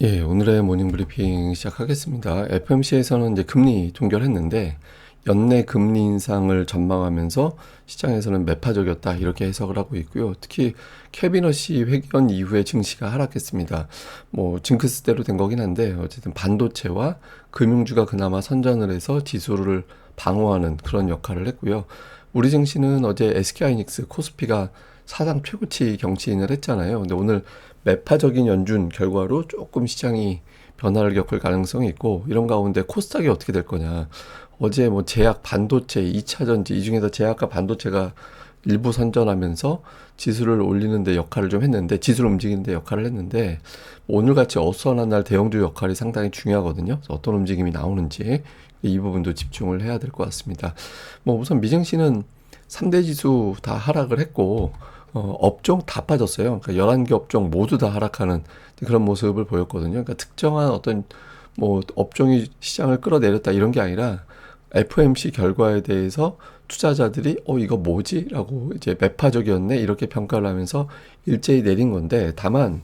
예, 오늘의 모닝 브리핑 시작하겠습니다. FOMC에서는 이제 금리 동결했는데 연내 금리 인상을 전망하면서 시장에서는 매파적이었다 이렇게 해석을 하고 있고요. 특히 캐비넛이 회견 이후에 증시가 하락했습니다. 뭐 징크스대로 된 거긴 한데 어쨌든 반도체와 금융주가 그나마 선전을 해서 지수를 방어하는 그런 역할을 했고요. 우리 증시는 어제 SK하이닉스, 코스피가 사상 최고치 경신을 했잖아요. 근데 오늘 매파적인 연준 결과로 조금 시장이 변화를 겪을 가능성이 있고, 이런 가운데 코스닥이 어떻게 될 거냐. 어제 뭐 제약, 반도체, 2차 전지 이 중에서 제약과 반도체가 일부 선전하면서 지수를 올리는 데 역할을 좀 했는데, 지수를 움직이는 데 역할을 했는데, 오늘같이 어수선한 날 대형주 역할이 상당히 중요하거든요. 그래서 어떤 움직임이 나오는지 이 부분도 집중을 해야 될 것 같습니다. 뭐 우선 미증시는 3대 지수 다 하락을 했고, 업종 다 빠졌어요. 그러니까 11개 업종 모두 다 하락하는 그런 모습을 보였거든요. 그러니까 특정한 어떤 뭐 업종이 시장을 끌어내렸다 이런 게 아니라 FOMC 결과에 대해서 투자자들이 이거 뭐지? 라고 이제 매파적이었네 이렇게 평가를 하면서 일제히 내린 건데, 다만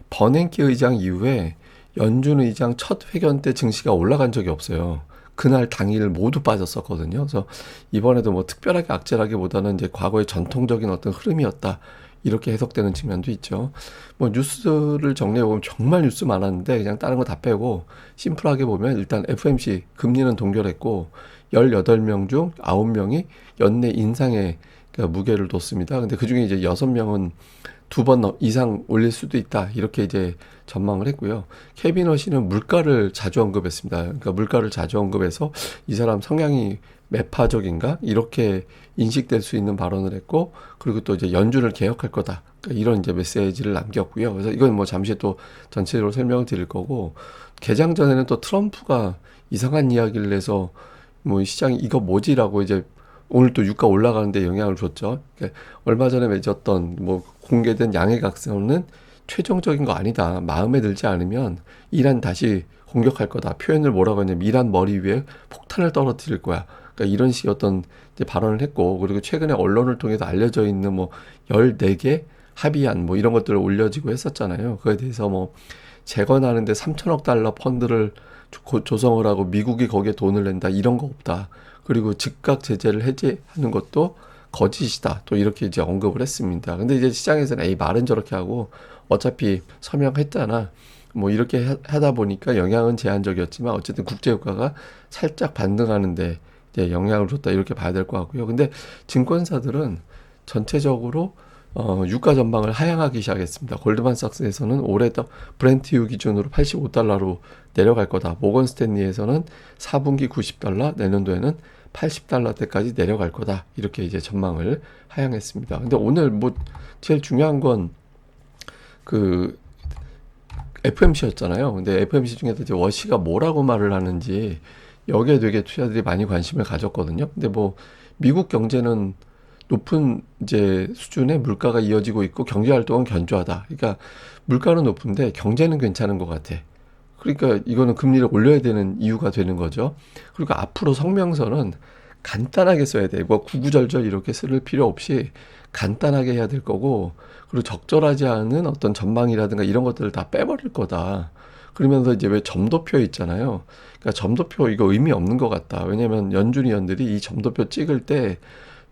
버냉키 의장 이후에 연준 의장 첫 회견 때 증시가 올라간 적이 없어요. 그날 당일 모두 빠졌었거든요. 그래서 이번에도 뭐 특별하게 악재라기보다는 이제 과거의 전통적인 어떤 흐름이었다, 이렇게 해석되는 측면도 있죠. 뭐 뉴스를 정리해보면 정말 뉴스 많았는데 그냥 다른 거 다 빼고 심플하게 보면 일단 FOMC 금리는 동결했고 18명 중 9명이 연내 인상에 무게를 뒀습니다. 근데 그중에 이제 6명은 2번 이상 올릴 수도 있다 이렇게 이제 전망을 했고요. 케비너시는 물가를 자주 언급했습니다. 그러니까 물가를 자주 언급해서 이 사람 성향이 매파적인가 이렇게 인식될 수 있는 발언을 했고, 그리고 또 이제 연준을 개혁할 거다, 그러니까 이런 이제 메시지를 남겼고요. 그래서 이건 뭐 잠시 또 전체적으로 설명을 드릴 거고, 개장 전에는 또 트럼프가 이상한 이야기를 해서 뭐 시장이 이거 뭐지라고 이제 오늘 또 유가 올라가는데 영향을 줬죠. 그러니까 얼마 전에 맺었던 뭐 공개된 양해각서는 최종적인 거 아니다. 마음에 들지 않으면 이란 다시 공격할 거다. 표현을 뭐라고 했냐면 이란 머리 위에 폭탄을 떨어뜨릴 거야. 그러니까 이런 식의 어떤 이제 발언을 했고, 그리고 최근에 언론을 통해서 알려져 있는 뭐 14개 합의안 뭐 이런 것들을 올려지고 했었잖아요. 그에 대해서 뭐 재건하는데 3천억 달러 펀드를 조성을 하고 미국이 거기에 돈을 낸다 이런 거 없다. 그리고 즉각 제재를 해제하는 것도 거짓이다. 또 이렇게 이제 언급을 했습니다. 근데 이제 시장에서는 에이 말은 저렇게 하고 어차피 서명했잖아. 뭐 이렇게 하다 보니까 영향은 제한적이었지만 어쨌든 국제유가가 살짝 반등하는데 이제 영향을 줬다 이렇게 봐야 될 것 같고요. 근데 증권사들은 전체적으로 유가 전망을 하향하기 시작했습니다. 골드만삭스에서는 올해 브렌트유 기준으로 85달러로 내려갈 거다. 모건 스탠리에서는 4분기 90달러, 내년도에는 80달러대까지 내려갈 거다. 이렇게 이제 전망을 하향했습니다. 근데 오늘 뭐 제일 중요한 건 그 FOMC였잖아요. 근데 FOMC 중에서 이제 워시가 뭐라고 말을 하는지 여기에 되게 투자들이 많이 관심을 가졌거든요. 근데 뭐 미국 경제는 높은 이제 수준의 물가가 이어지고 있고 경제 활동은 견조하다. 그러니까 물가는 높은데 경제는 괜찮은 것 같아. 그러니까 이거는 금리를 올려야 되는 이유가 되는 거죠. 그리고 앞으로 성명서는 간단하게 써야 돼. 뭐 구구절절 이렇게 쓸 필요 없이 간단하게 해야 될 거고, 그리고 적절하지 않은 어떤 전망이라든가 이런 것들을 다 빼버릴 거다. 그러면서 이제 왜 점도표 있잖아요. 그러니까 점도표 이거 의미 없는 것 같다. 왜냐면 연준 위원들이 이 점도표 찍을 때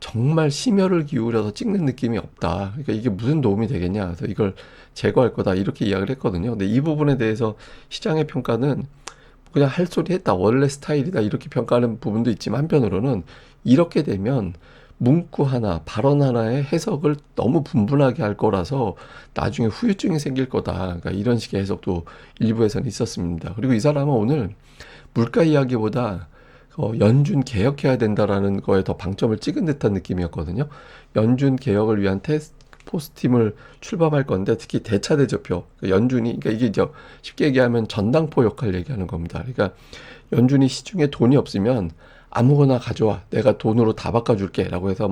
정말 심혈을 기울여서 찍는 느낌이 없다. 그러니까 이게 무슨 도움이 되겠냐. 그래서 이걸 제거할 거다. 이렇게 이야기를 했거든요. 근데 이 부분에 대해서 시장의 평가는 그냥 할 소리 했다. 원래 스타일이다. 이렇게 평가하는 부분도 있지만 한편으로는 이렇게 되면 문구 하나, 발언 하나의 해석을 너무 분분하게 할 거라서 나중에 후유증이 생길 거다. 그러니까 이런 식의 해석도 일부에서는 있었습니다. 그리고 이 사람은 오늘 물가 이야기보다 연준 개혁해야 된다라는 거에 더 방점을 찍은 듯한 느낌이었거든요. 연준 개혁을 위한 테스크포스 팀을 출범할 건데, 특히 대차대조표, 연준이, 그러니까 이게 이제 쉽게 얘기하면 전당포 역할 얘기하는 겁니다. 그러니까 연준이 시중에 돈이 없으면 아무거나 가져와, 내가 돈으로 다 바꿔줄게라고 해서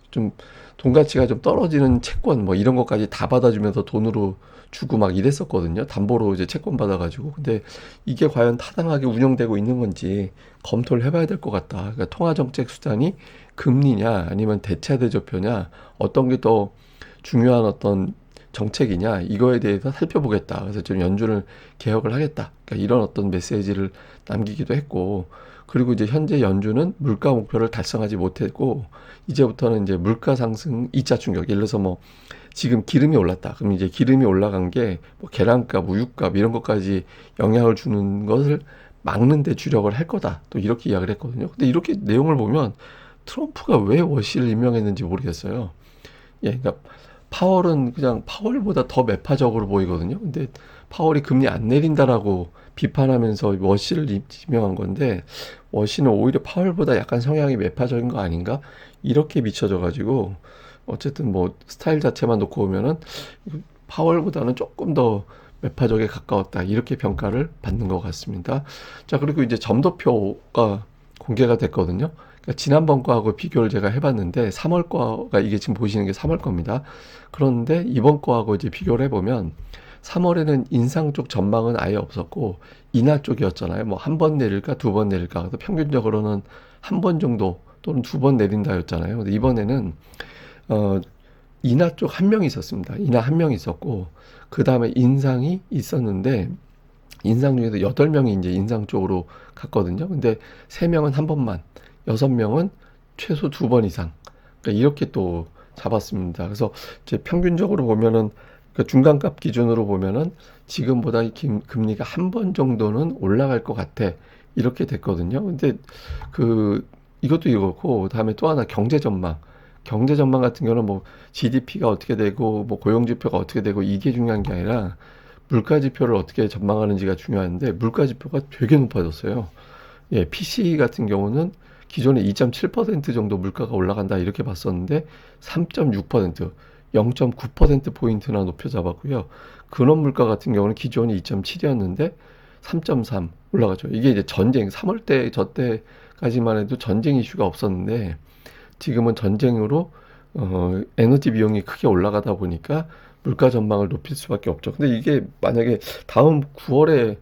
좀 돈 가치가 좀 떨어지는 채권 뭐 이런 것까지 다 받아주면서 돈으로 주고 막 이랬었거든요. 담보로 이제 채권 받아가지고. 근데 이게 과연 타당하게 운영되고 있는 건지 검토를 해봐야 될 것 같다. 그러니까 통화정책 수단이 금리냐 아니면 대차대조표냐, 어떤 게 더 중요한 어떤 정책이냐 이거에 대해서 살펴보겠다. 그래서 좀 연준을 개혁을 하겠다. 그러니까 이런 어떤 메시지를 남기기도 했고, 그리고 이제 현재 연준은 물가 목표를 달성하지 못했고 이제부터는 이제 물가 상승 2차 충격. 예를 들어서 뭐 지금 기름이 올랐다. 그럼 이제 기름이 올라간 게 뭐 계란값, 우유값 이런 것까지 영향을 주는 것을 막는 데 주력을 할 거다. 또 이렇게 이야기를 했거든요. 근데 이렇게 내용을 보면 트럼프가 왜 워시를 임명했는지 모르겠어요. 예, 그러니까 파월은 그냥 파월보다 더 매파적으로 보이거든요. 근데 파월이 금리 안 내린다라고 비판하면서 워시를 임명한 건데 워시는 오히려 파월보다 약간 성향이 매파적인 거 아닌가? 이렇게 비춰져 가지고 어쨌든 뭐 스타일 자체만 놓고 보면은 파월보다는 조금 더 매파적에 가까웠다 이렇게 평가를 받는 것 같습니다. 자, 그리고 이제 점도표가 공개가 됐거든요. 그러니까 지난번 거하고 비교를 제가 해봤는데 3월 거가 이게 지금 보시는 게 3월 겁니다. 그런데 이번 거하고 이제 비교를 해보면 3월에는 인상 쪽 전망은 아예 없었고 인하 쪽이었잖아요. 뭐 한 번 내릴까 두 번 내릴까. 그래서 평균적으로는 한 번 정도 또는 두 번 내린다였잖아요. 근데 이번에는 어, 인하 쪽 한 명이 있었습니다. 인하 한 명이 있었고 그 다음에 인상이 있었는데 인상 중에서 8명이 이제 인상 쪽으로 갔거든요. 근데 3명은 한 번만, 6명은 최소 2번 이상. 그러니까 이렇게 또 잡았습니다. 그래서 이제 평균적으로 보면은 그 중간값 기준으로 보면은 지금보다 금리가 한 번 정도는 올라갈 것 같아. 이렇게 됐거든요. 근데 그 이것도 이렇고 다음에 또 하나 경제 전망. 경제 전망 같은 경우는 뭐 GDP가 어떻게 되고 뭐 고용 지표가 어떻게 되고 이게 중요한 게 아니라 물가 지표를 어떻게 전망하는지가 중요한데 물가 지표가 되게 높아졌어요. 예, PC 같은 경우는 기존에 2.7% 정도 물가가 올라간다 이렇게 봤었는데 3.6%, 0.9%포인트나 높여 잡았고요. 근원 물가 같은 경우는 기존이 2.7이었는데 3.3 올라가죠. 이게 이제 전쟁, 3월 때, 저 때까지만 해도 전쟁 이슈가 없었는데 지금은 전쟁으로 에너지 비용이 크게 올라가다 보니까 물가 전망을 높일 수밖에 없죠. 근데 이게 만약에 다음 9월에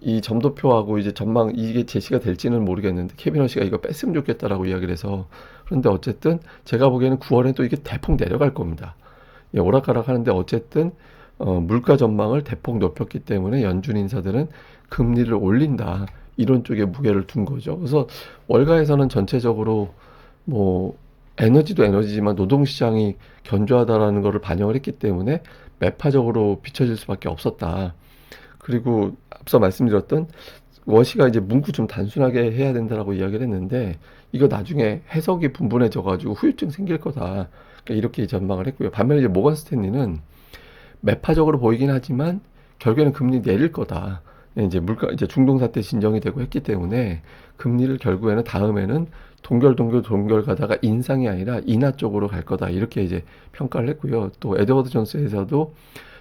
이 점도표하고 이제 전망 이게 제시가 될지는 모르겠는데 케빈 허시가 이거 뺐으면 좋겠다라고 이야기를 해서 그런데 어쨌든 제가 보기에는 9월엔 또 이게 대폭 내려갈 겁니다. 예, 오락가락 하는데 어쨌든 물가 전망을 대폭 높였기 때문에 연준 인사들은 금리를 올린다 이런 쪽에 무게를 둔 거죠. 그래서 월가에서는 전체적으로 뭐 에너지도 에너지지만 노동시장이 견조하다라는 것을 반영을 했기 때문에 매파적으로 비춰질 수밖에 없었다. 그리고 앞서 말씀드렸던 워시가 이제 문구 좀 단순하게 해야 된다라고 이야기를 했는데 이거 나중에 해석이 분분해져 가지고 후유증 생길 거다. 그러니까 이렇게 전망을 했고요. 반면에 이제 모건 스탠리는 매파적으로 보이긴 하지만 결국에는 금리 내릴 거다. 이제 물가 이제 중동 사태 진정이 되고 했기 때문에 금리를 결국에는 다음에는 동결 가다가 인상이 아니라 인하 쪽으로 갈 거다. 이렇게 이제 평가를 했고요. 또 에드워드 존스 회사도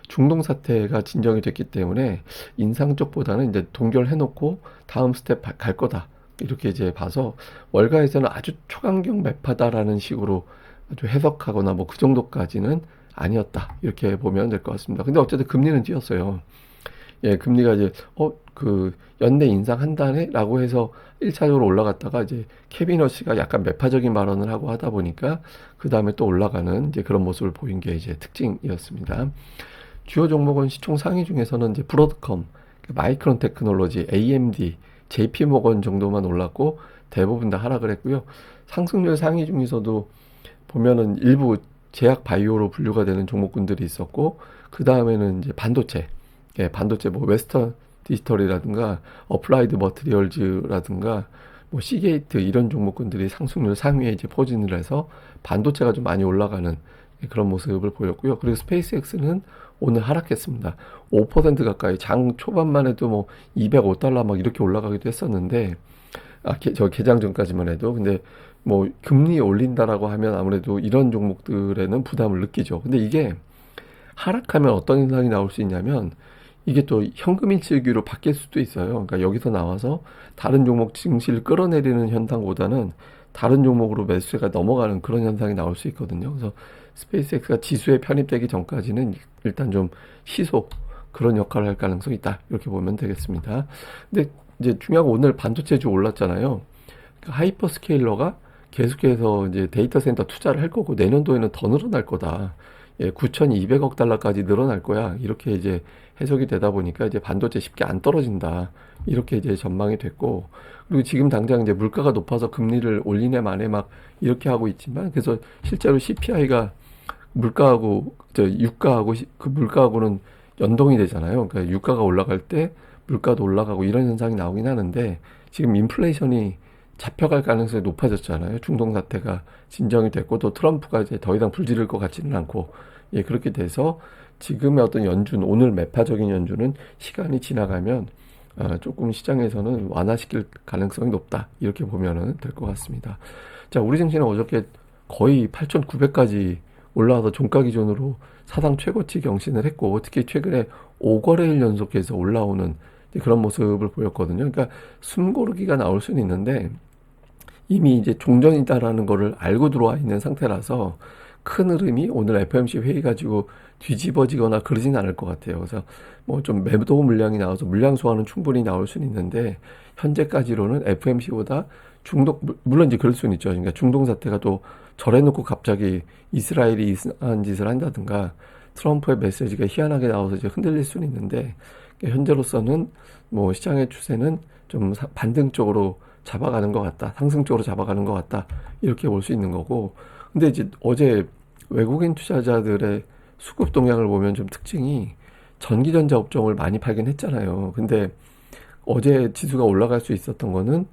중동 사태가 진정이 됐기 때문에 인상 쪽보다는 이제 동결해 놓고 다음 스텝 갈 거다. 이렇게 이제 봐서 월가에서는 아주 초강경 매파다라는 식으로 아주 해석하거나 뭐 그 정도까지는 아니었다. 이렇게 보면 될 것 같습니다. 근데 어쨌든 금리는 뛰었어요. 예, 금리가 이제 그 연내 인상한다네 라고 해서 1차적으로 올라갔다가 이제 케빈 허시가 약간 매파적인 발언을 하고 하다 보니까 그 다음에 또 올라가는 이제 그런 모습을 보인 게 이제 특징이었습니다. 주요 종목은 시총 상위 중에서는 이제 브로드컴, 마이크론 테크놀로지, AMD, JP 모건 정도만 올랐고 대부분 다 하락을 했고요. 상승률 상위 중에서도 보면은 일부 제약 바이오로 분류가 되는 종목군들이 있었고 그 다음에는 이제 반도체, 예, 반도체 뭐 웨스턴 디지털이라든가 어플라이드 머티리얼즈라든가 뭐 시게이트 이런 종목군들이 상승률 상위에 이제 포진을 해서 반도체가 좀 많이 올라가는 그런 모습을 보였고요. 그리고 스페이스X는 오늘 하락했습니다. 5% 가까이 장 초반만 해도 뭐 205달러 막 이렇게 올라가기도 했었는데 저 개장 전까지만 해도 근데 뭐 금리 올린다라고 하면 아무래도 이런 종목들에는 부담을 느끼죠. 근데 이게 하락하면 어떤 현상이 나올 수 있냐면 이게 또 현금인출기로 바뀔 수도 있어요. 그러니까 여기서 나와서 다른 종목 증시를 끌어내리는 현상보다는 다른 종목으로 매수세가 넘어가는 그런 현상이 나올 수 있거든요. 그래서 스페이스X가 지수에 편입되기 전까지는 일단 좀 시소 그런 역할을 할 가능성이 있다. 이렇게 보면 되겠습니다. 근데 이제 중요한 건 오늘 반도체주 올랐잖아요. 그러니까 하이퍼스케일러가 계속해서 이제 데이터 센터 투자를 할 거고 내년도에는 더 늘어날 거다. 9,200억 달러까지 늘어날 거야. 이렇게 이제 해석이 되다 보니까 이제 반도체 쉽게 안 떨어진다. 이렇게 이제 전망이 됐고, 그리고 지금 당장 이제 물가가 높아서 금리를 올리네 마네 막 이렇게 하고 있지만, 그래서 실제로 CPI가 물가하고 유가하고 그 물가하고는 연동이 되잖아요. 그러니까 유가가 올라갈 때 물가도 올라가고 이런 현상이 나오긴 하는데, 지금 인플레이션이 잡혀갈 가능성이 높아졌잖아요. 중동 사태가 진정이 됐고, 또 트럼프가 이제 더 이상 불지를 것 같지는 않고, 그렇게 돼서 지금의 어떤 연준, 오늘 매파적인 연준은 시간이 지나가면 조금 시장에서는 완화시킬 가능성이 높다. 이렇게 보면은 될 것 같습니다. 자, 우리 증시는 어저께 거의 8,900까지 올라와서 종가 기준으로 사상 최고치 경신을 했고, 특히 최근에 5거래일 연속해서 올라오는 그런 모습을 보였거든요. 그러니까 숨고르기가 나올 수는 있는데, 이미 이제 종전이다라는 거를 알고 들어와 있는 상태라서 큰 흐름이 오늘 FOMC 회의 가지고 뒤집어지거나 그러진 않을 것 같아요. 그래서 뭐 좀 매도 물량이 나와서 물량 소화는 충분히 나올 수는 있는데, 현재까지로는 FOMC보다 물론 이제 그럴 수는 있죠. 그러니까 중동 사태가 또 절해놓고 갑자기 이스라엘이 이상한 짓을 한다든가 트럼프의 메시지가 희한하게 나와서 이제 흔들릴 수는 있는데, 현재로서는 뭐 시장의 추세는 좀 반등 쪽으로 잡아가는 것 같다. 상승 쪽으로 잡아가는 것 같다. 이렇게 볼 수 있는 거고. 근데 이제 어제 외국인 투자자들의 수급 동향을 보면 좀 특징이 전기전자 업종을 많이 팔긴 했잖아요. 근데 어제 지수가 올라갈 수 있었던 거는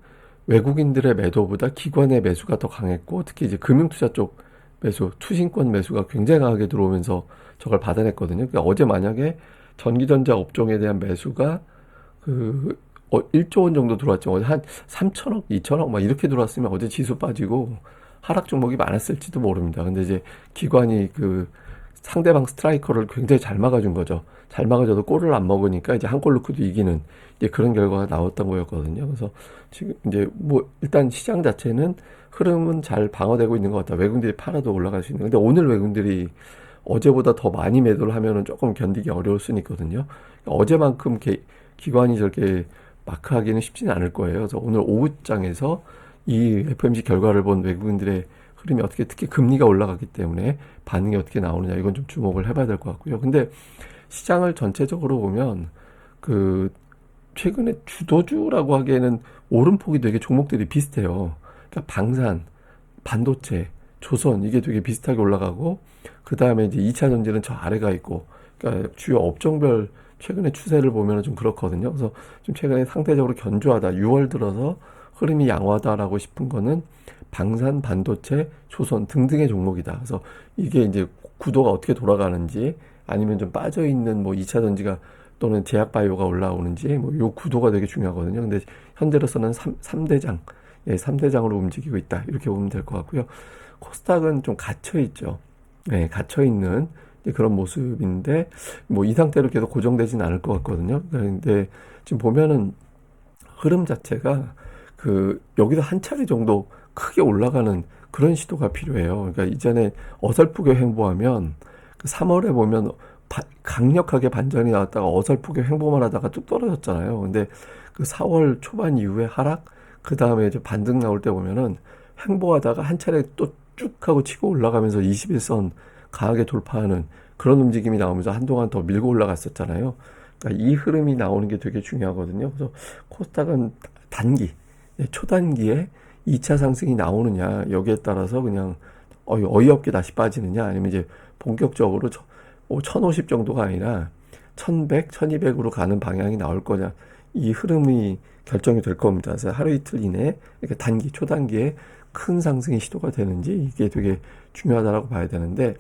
외국인들의 매도보다 기관의 매수가 더 강했고, 특히 이제 금융투자 쪽 매수, 투신권 매수가 굉장히 강하게 들어오면서 저걸 받아냈거든요. 그러니까 어제 만약에 전기전자 업종에 대한 매수가 1조 원 정도 들어왔죠. 어제 한 3천억, 2천억 막 이렇게 들어왔으면 어제 지수 빠지고 하락 종목이 많았을지도 모릅니다. 근데 이제 기관이 그 상대방 스트라이커를 굉장히 잘 막아준 거죠. 잘 막아줘도 골을 안 먹으니까 이제 한 골 넣고도 이기는 이제 그런 결과가 나왔던 거였거든요. 그래서 지금 이제 뭐 일단 시장 자체는 흐름은 잘 방어되고 있는 것 같다. 외국인들이 팔아도 올라갈 수 있는. 근데 오늘 외국인들이 어제보다 더 많이 매도를 하면은 조금 견디기 어려울 수는 있거든요. 어제만큼 기관이 저렇게 마크하기는 쉽지는 않을 거예요. 그래서 오늘 오후장에서 이 FOMC 결과를 본 외국인들의 흐름이 어떻게, 특히 금리가 올라가기 때문에 반응이 어떻게 나오느냐, 이건 좀 주목을 해봐야 될 것 같고요. 근데 시장을 전체적으로 보면 그 최근에 주도주라고 하기에는 오름폭이 되게 종목들이 비슷해요. 그러니까 방산, 반도체, 조선 이게 되게 비슷하게 올라가고, 그 다음에 이제 2차 전지는 저 아래가 있고, 그러니까 주요 업종별 최근의 추세를 보면 좀 그렇거든요. 그래서 좀 최근에 상대적으로 견조하다. 6월 들어서 흐름이 양호하다라고 싶은 거는 방산, 반도체, 조선 등등의 종목이다. 그래서 이게 이제 구도가 어떻게 돌아가는지, 아니면 좀 빠져있는 뭐 2차 전지가 또는 제약바이오가 올라오는지, 뭐 요 구도가 되게 중요하거든요. 근데 현재로서는 3대장, 3대장으로 움직이고 있다. 이렇게 보면 될 것 같고요. 코스닥은 좀 갇혀있죠. 갇혀있는 그런 모습인데, 뭐 이 상태로 계속 고정되진 않을 것 같거든요. 근데 지금 보면은 흐름 자체가 여기서 한 차례 정도 크게 올라가는 그런 시도가 필요해요. 그러니까 이전에 어설프게 횡보하면 3월에 보면 강력하게 반전이 나왔다가 어설프게 횡보만 하다가 뚝 떨어졌잖아요. 근데 그 4월 초반 이후에 하락, 그 다음에 이제 반등 나올 때 보면은 횡보하다가 한 차례 또 쭉 하고 치고 올라가면서 21선 강하게 돌파하는 그런 움직임이 나오면서 한동안 더 밀고 올라갔었잖아요. 그러니까 이 흐름이 나오는 게 되게 중요하거든요. 그래서 코스닥은 초단기에 2차 상승이 나오느냐, 여기에 따라서 그냥 어이없게 다시 빠지느냐, 아니면 이제 본격적으로 1050 정도가 아니라 1100, 1200으로 가는 방향이 나올 거냐, 이 흐름이 결정이 될 겁니다. 그래서 하루 이틀 이내에 이렇게 초단기에 큰 상승의 시도가 되는지, 이게 되게 중요하다라고 봐야 되는데,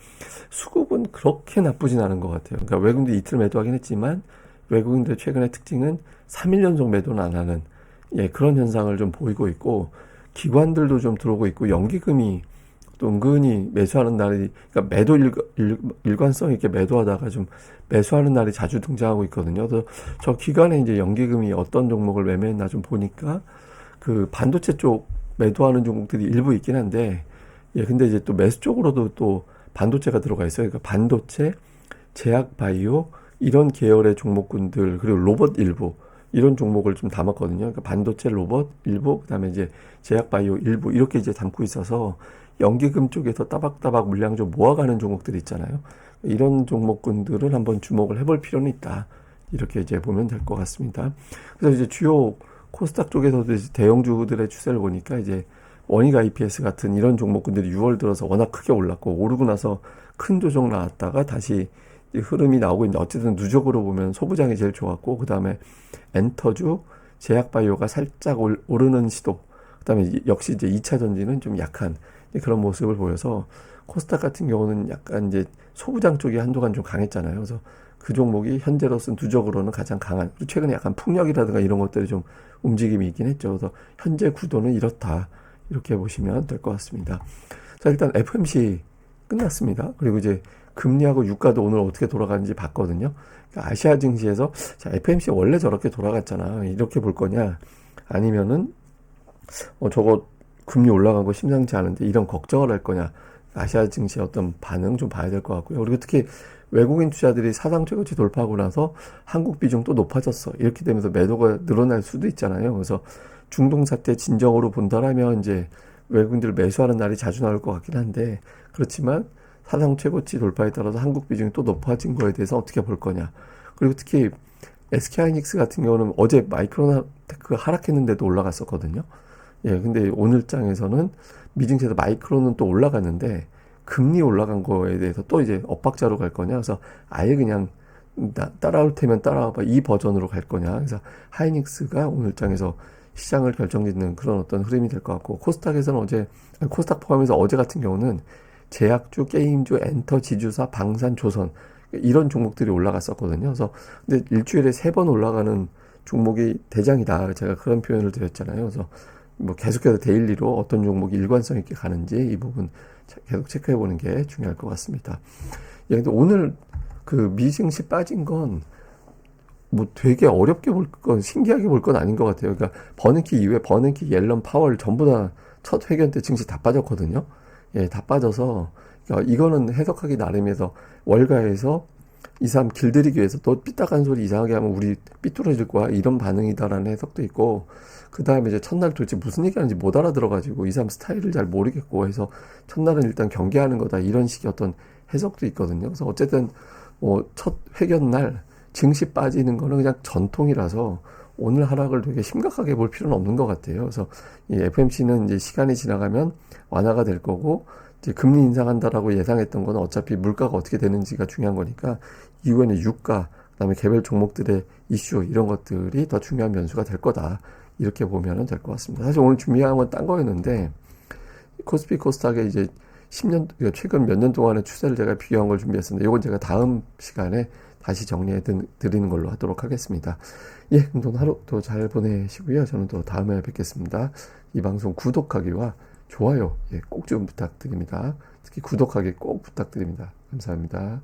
수급은 그렇게 나쁘진 않은 것 같아요. 그러니까 외국인들이 이틀 매도하긴 했지만, 외국인들 최근의 특징은 3일 연속 매도는 안 하는, 그런 현상을 좀 보이고 있고, 기관들도 좀 들어오고 있고, 연기금이 또 은근히 매수하는 날이, 그러니까 매도 일관성 있게 매도하다가 좀 매수하는 날이 자주 등장하고 있거든요. 그래서 저 기간에 이제 연기금이 어떤 종목을 매매했나 좀 보니까, 그 반도체 쪽 매도하는 종목들이 일부 있긴 한데, 근데 이제 또 매수 쪽으로도 또 반도체가 들어가 있어요. 그러니까 반도체, 제약 바이오, 이런 계열의 종목군들, 그리고 로봇 일부, 이런 종목을 좀 담았거든요. 그러니까 반도체, 로봇 일부, 그다음에 이제 제약 바이오 일부, 이렇게 이제 담고 있어서 연기금 쪽에서 따박따박 물량 좀 모아가는 종목들이 있잖아요. 이런 종목군들을 한번 주목을 해볼 필요는 있다. 이렇게 이제 보면 될 것 같습니다. 그래서 이제 주요 코스닥 쪽에서도 이제 대형주들의 추세를 보니까 이제 원익 IPS 같은 이런 종목군들이 6월 들어서 워낙 크게 올랐고 오르고 나서 큰 조정 나왔다가 다시 흐름이 나오고 있는데 어쨌든 누적으로 보면 소부장이 제일 좋았고 그 다음에 엔터주, 제약바이오가 살짝 오르는 시도 그 다음에 역시 이제 2차 전지는 좀 약한 그런 모습을 보여서 코스닥 같은 경우는 약간 이제 소부장 쪽이 한동안 좀 강했잖아요. 그래서 그 종목이 현재로서는 누적으로는 가장 강한, 그리고 최근에 약간 풍력이라든가 이런 것들이 좀 움직임이 있긴 했죠. 그래서 현재 구도는 이렇다. 이렇게 보시면 될 것 같습니다. 자, 일단 FMC 끝났습니다. 그리고 이제 금리하고 유가도 오늘 어떻게 돌아가는지 봤거든요. 그러니까 아시아 증시에서 자, FMC 원래 저렇게 돌아갔잖아. 이렇게 볼 거냐? 아니면은 저거 금리 올라간 거 심상치 않은데 이런 걱정을 할 거냐? 아시아 증시의 어떤 반응 좀 봐야 될 것 같고요. 그리고 특히 외국인 투자들이 사상 최고치 돌파하고 나서 한국 비중 또 높아졌어. 이렇게 되면서 매도가 늘어날 수도 있잖아요. 그래서 중동 사태 진정으로 본다라면 이제 외국인들 매수하는 날이 자주 나올 것 같긴 한데 그렇지만 사상 최고치 돌파에 따라서 한국 비중이 또 높아진 거에 대해서 어떻게 볼 거냐. 그리고 특히 SK하이닉스 같은 경우는 어제 마이크로테크 하락했는데도 올라갔었거든요. 예, 근데 오늘장에서는 미증시에서 마이크로는 또 올라갔는데 금리 올라간 거에 대해서 또 이제 엇박자로 갈 거냐. 그래서 아예 그냥 따라올 테면 따라와봐 이 버전으로 갈 거냐. 그래서 하이닉스가 오늘장에서 시장을 결정짓는 그런 어떤 흐름이 될 것 같고 코스닥에서는 코스닥 포함해서 어제 같은 경우는 제약주, 게임주, 엔터, 지주사, 방산, 조선 이런 종목들이 올라갔었거든요. 그래서 근데 일주일에 3번 올라가는 종목이 대장이다. 제가 그런 표현을 드렸잖아요. 그래서 뭐 계속해서 데일리로 어떤 종목이 일관성 있게 가는지 이 부분 계속 체크해 보는 게 중요할 것 같습니다. 예, 근데 오늘 그 미증시 빠진 건 뭐 되게 어렵게 볼 건, 신기하게 볼 건 아닌 것 같아요. 그러니까 버냉키 이후에 버냉키, 옐런, 파월 전부 다 첫 회견 때 증시 다 빠졌거든요. 예, 다 빠져서 그러니까 이거는 해석하기 나름에서 월가에서 이 사람 길들이기 위해서 너 삐딱한 소리 이상하게 하면 우리 삐뚤어질 거야 이런 반응이다라는 해석도 있고 그 다음에 이제 첫날 도대체 무슨 얘기하는지 못 알아들어가지고 이 사람 스타일을 잘 모르겠고 해서 첫날은 일단 경계하는 거다 이런 식의 어떤 해석도 있거든요. 그래서 어쨌든 뭐 첫 회견 날 증시 빠지는 거는 그냥 전통이라서 오늘 하락을 되게 심각하게 볼 필요는 없는 것 같아요. 그래서 이 FMC는 이제 시간이 지나가면 완화가 될 거고 이제 금리 인상한다라고 예상했던 거는 어차피 물가가 어떻게 되는지가 중요한 거니까 이후에는 유가, 그다음에 개별 종목들의 이슈 이런 것들이 더 중요한 변수가 될 거다. 이렇게 보면 될 것 같습니다. 사실 오늘 준비한 건 딴 거였는데 코스피 코스닥의 이제 10년 최근 몇 년 동안의 추세를 제가 비교한 걸 준비했었는데 이건 제가 다음 시간에 다시 정리해 드리는 걸로 하도록 하겠습니다. 예, 오늘 하루도 잘 보내시고요. 저는 또 다음에 뵙겠습니다. 이 방송 구독하기와 좋아요 꼭 좀 부탁드립니다. 특히 구독하기 꼭 부탁드립니다. 감사합니다.